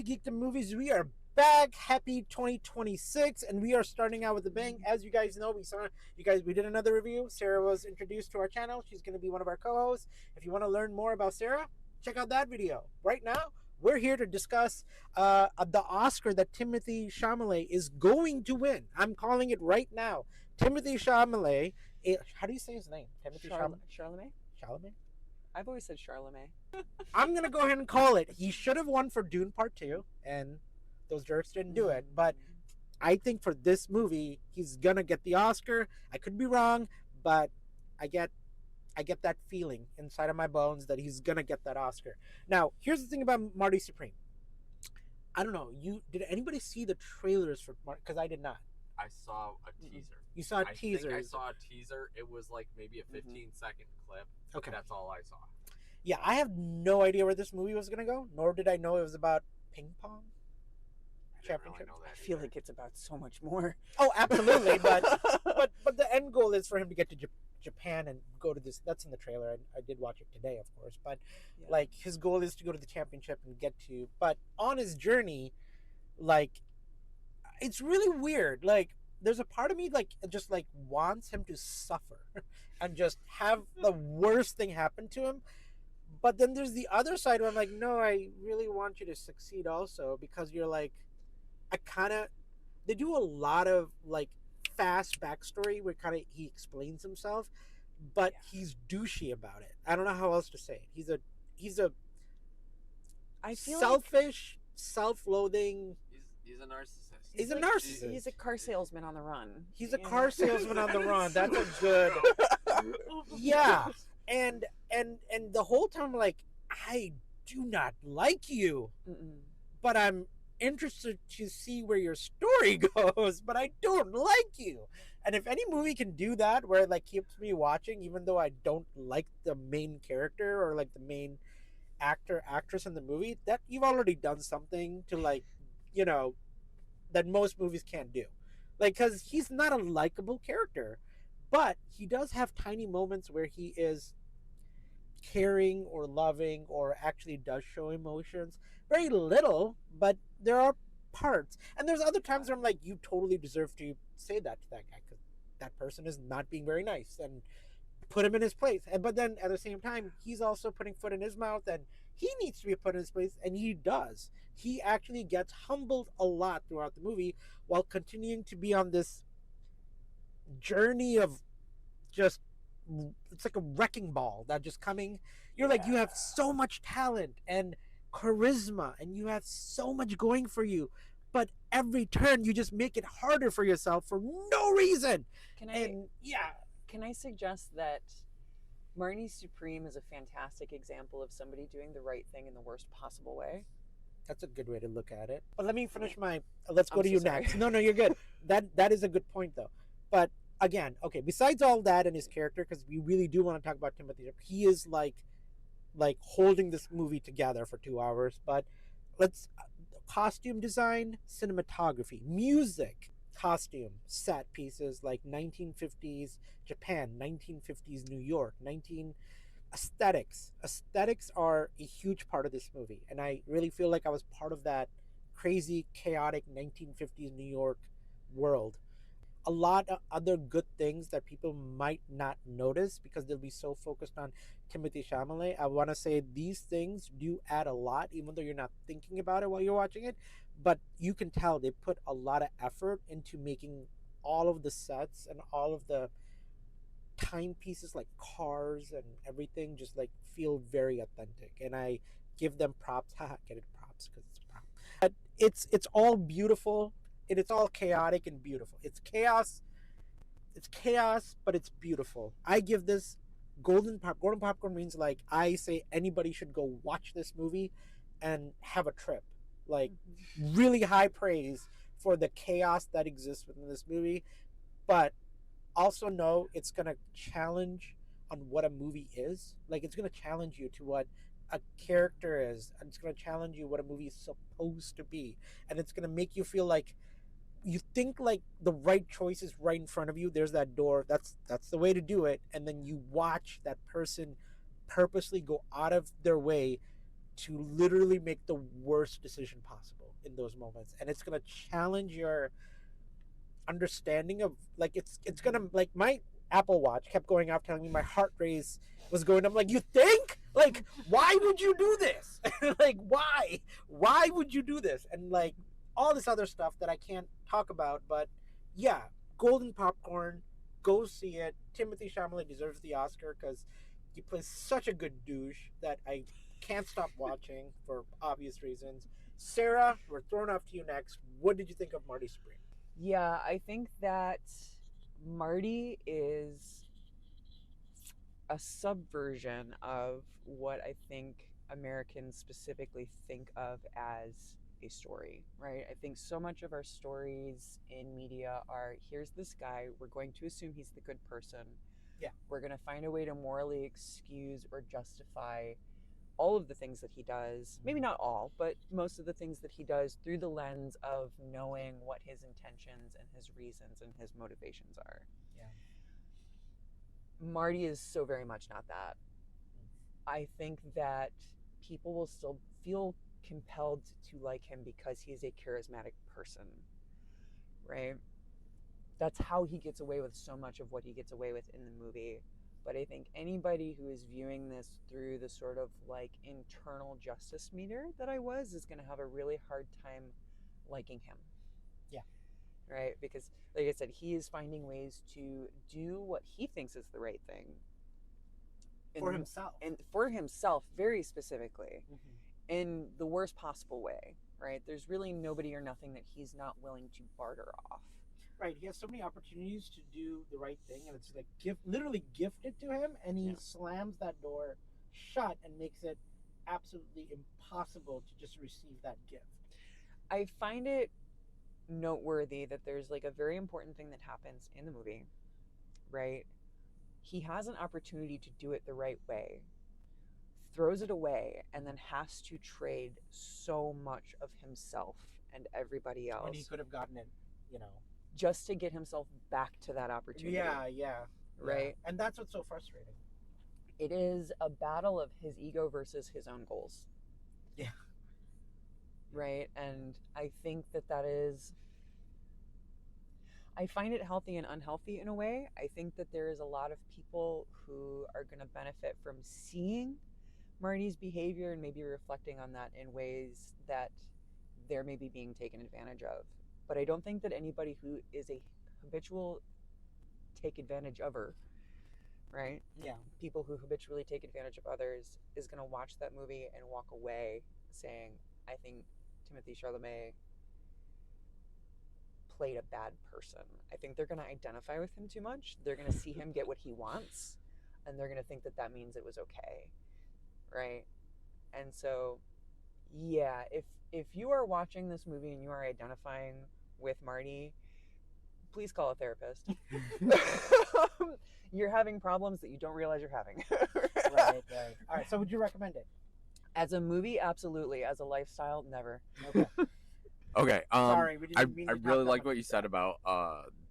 Geekdom Movies. We are back. Happy 2026, and we are starting out with a bang. As you guys know, we did another review. Sarah was introduced to our channel. She's going to be one of our co-hosts. If you want to learn more about Sarah, check out that video. Right now, we're here to discuss the Oscar that Timothy Chalamet is going to win. I'm calling it right now. Timothy Chalamet. How do you say his name? Timothy Charlemagne? Chalamet? I've always said Charlemagne. I'm going to go ahead and call it. He should have won for Dune Part 2, and those jerks didn't do it. But I think for this movie, he's going to get the Oscar. I could be wrong, but I get that feeling inside of my bones that he's going to get that Oscar. Now, here's the thing about Marty Supreme. I don't know. Did anybody see the trailers for Marty? Because I did not. I saw a teaser. You saw a teaser. I saw a teaser. It was like maybe a 15-second clip. Okay. That's all I saw. Yeah, I have no idea where this movie was going to go, nor did I know it was about ping pong championship. Really I feel like it's about so much more. Oh, absolutely, but the end goal is for him to get to Japan and go to this. That's in the trailer. I did watch it today, of course, but Yeah. like his goal is to go to the championship and get to. But on his journey, like it's really weird. Like there's a part of me like just like wants him to suffer and just have the worst thing happen to him. But then there's the other side where I'm like, no, I really want you to succeed also, because you're like, they do a lot of like fast backstory where he explains himself, but he's douchey about it. I don't know how else to say it. He's a I feel selfish, self-loathing. He's a narcissist. He's a narcissist. He's a car salesman on the run. He's a car salesman on the run. That's a good. Yeah. And the whole time, like, I do not like you, but I'm interested to see where your story goes, but I don't like you. And if any movie can do that, where it like keeps me watching, even though I don't like the main character or like the main actress in the movie, that you've already done something to like, that most movies can't do. Like, because he's not a likable character. But he does have tiny moments where he is caring or loving or actually does show emotions. Very little, but there are parts. And there's other times where I'm like, you totally deserve to say that to that guy because that person is not being very nice, and put him in his place. But then at the same time, he's also putting foot in his mouth, and he needs to be put in his place, and he does. He actually gets humbled a lot throughout the movie while continuing to be on this journey of just, it's like a wrecking ball that just coming. You're like, you have so much talent and charisma and you have so much going for you, but every turn you just make it harder for yourself for no reason. Can I suggest that Marty Supreme is a fantastic example of somebody doing the right thing in the worst possible way? That's a good way to look at it. But let me finish let's go to you sorry. next. No, you're good. That is a good point though. But again, okay, besides all that and his character, because we really do want to talk about Timothy, he is like holding this movie together for 2 hours. But let's costume design, cinematography, music, costume, set pieces, like 1950s Japan, 1950s New York, aesthetics. Aesthetics are a huge part of this movie, and I really feel like I was part of that crazy, chaotic 1950s New York world. A lot of other good things that people might not notice because they'll be so focused on Timothy Chalamet. I want to say these things do add a lot, even though you're not thinking about it while you're watching it. But you can tell they put a lot of effort into making all of the sets and all of the timepieces, like cars and everything, just like feel very authentic. And I give them props. Get it, props, because it's a prop. But it's all beautiful. And it's all chaotic and beautiful. It's chaos, but it's beautiful. I give this golden popcorn means like I say anybody should go watch this movie and have a trip. Like really high praise for the chaos that exists within this movie, but also know it's gonna challenge on what a movie is. Like it's gonna challenge you to what a character is, and it's gonna challenge you what a movie is supposed to be, and it's gonna make you feel like you think like the right choice is right in front of you. There's that door. That's the way to do it. And then you watch that person purposely go out of their way to literally make the worst decision possible in those moments, and it's gonna challenge your understanding of like it's gonna like my Apple Watch kept going off telling me my heart rate was going. I'm like, you think? Like, why would you do this? Like, why? Why would you do this? And like all this other stuff that I can't talk about, but yeah, Golden Popcorn, go see it. Timothy Chalamet deserves the Oscar because he plays such a good douche that I can't stop watching for obvious reasons. Sarah, we're throwing off to you next. What did you think of Marty Spring? Yeah, I think that Marty is a subversion of what I think Americans specifically think of as a story, right? I think so much of our stories in media are here's this guy, we're going to assume he's the good person. Yeah. We're going to find a way to morally excuse or justify all of the things that he does, maybe not all, but most of the things that he does through the lens of knowing what his intentions and his reasons and his motivations are. Yeah. Marty is so very much not that. I think that people will still feel compelled to like him because he's a charismatic person, right? That's how he gets away with so much of what he gets away with in the movie. But I think anybody who is viewing this through the sort of like internal justice meter that I was is going to have a really hard time liking him. Yeah. Right? Because, like I said, he is finding ways to do what he thinks is the right thing. For himself. And for himself, very specifically, in the worst possible way, right? There's really nobody or nothing that he's not willing to barter off. Right, he has so many opportunities to do the right thing, and it's like literally gifted to him, and he slams that door shut and makes it absolutely impossible to just receive that gift. I find it noteworthy that there's like a very important thing that happens in the movie, right? He has an opportunity to do it the right way, throws it away, and then has to trade so much of himself and everybody else When he could have gotten it, just to get himself back to that opportunity. Yeah. Right? And that's what's so frustrating. It is a battle of his ego versus his own goals. Yeah. Right? And I think that is... I find it healthy and unhealthy in a way. I think that there is a lot of people who are going to benefit from seeing Marty's behavior and maybe reflecting on that in ways that they're maybe being taken advantage of. But I don't think that anybody who is a habitual take advantage ofer, right? Yeah. People who habitually take advantage of others is going to watch that movie and walk away saying, I think Timothy Chalamet played a bad person. I think they're going to identify with him too much. They're going to see him get what he wants, and they're going to think that that means it was okay, right? And so, yeah, if you are watching this movie and you are identifying with Marty, please call a therapist. You're having problems that you don't realize you're having. Right. All right, so would you recommend it? As a movie, absolutely. As a lifestyle, never. Okay. Okay. Sorry, we didn't mean I to talk really that like much what you stuff. said about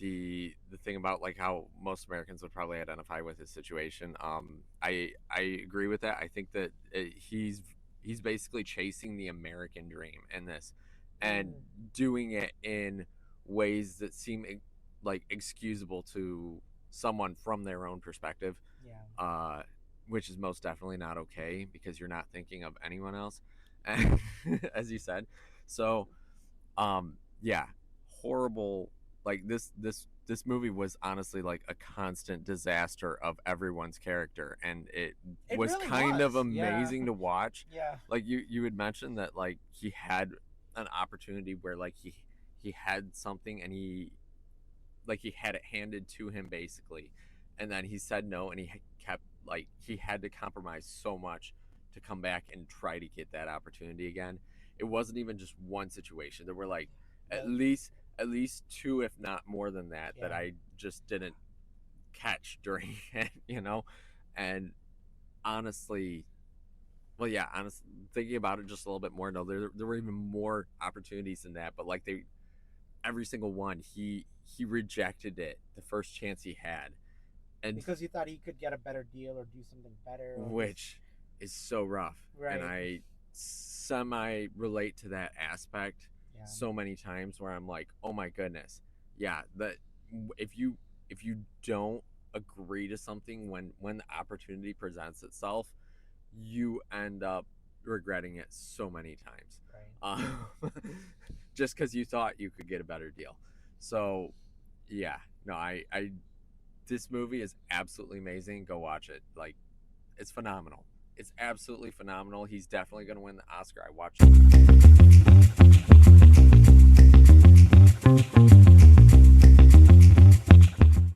the thing about like how most Americans would probably identify with his situation. I agree with that. I think that he's basically chasing the American dream in this, and doing it in ways that seem like excusable to someone from their own perspective. Yeah. Which is most definitely not okay because you're not thinking of anyone else, as you said. So, yeah, horrible. Like this movie was honestly like a constant disaster of everyone's character, and it was really kind of was, yeah. amazing to watch. Yeah. Like you had mentioned that like he had an opportunity where like he had something and he had it handed to him basically, and then he said no, and he kept like he had to compromise so much to come back and try to get that opportunity again. It wasn't even just one situation. There were like at least two, if not more than that, that I just didn't catch during it, And honestly, thinking about it just a little bit more, no, there were even more opportunities than that. But like every single one, he rejected it the first chance he had, and because he thought he could get a better deal or do something better, which is so rough. Right. And semi relate to that aspect Yeah. so many times where I'm like, oh my goodness, yeah, that if you don't agree to something when the opportunity presents itself, you end up regretting it so many times. Right. Just because you thought you could get a better deal. So, yeah, no, I this movie is absolutely amazing. Go watch it. Like, it's phenomenal. It's absolutely phenomenal. He's definitely going to win the Oscar. I watched it.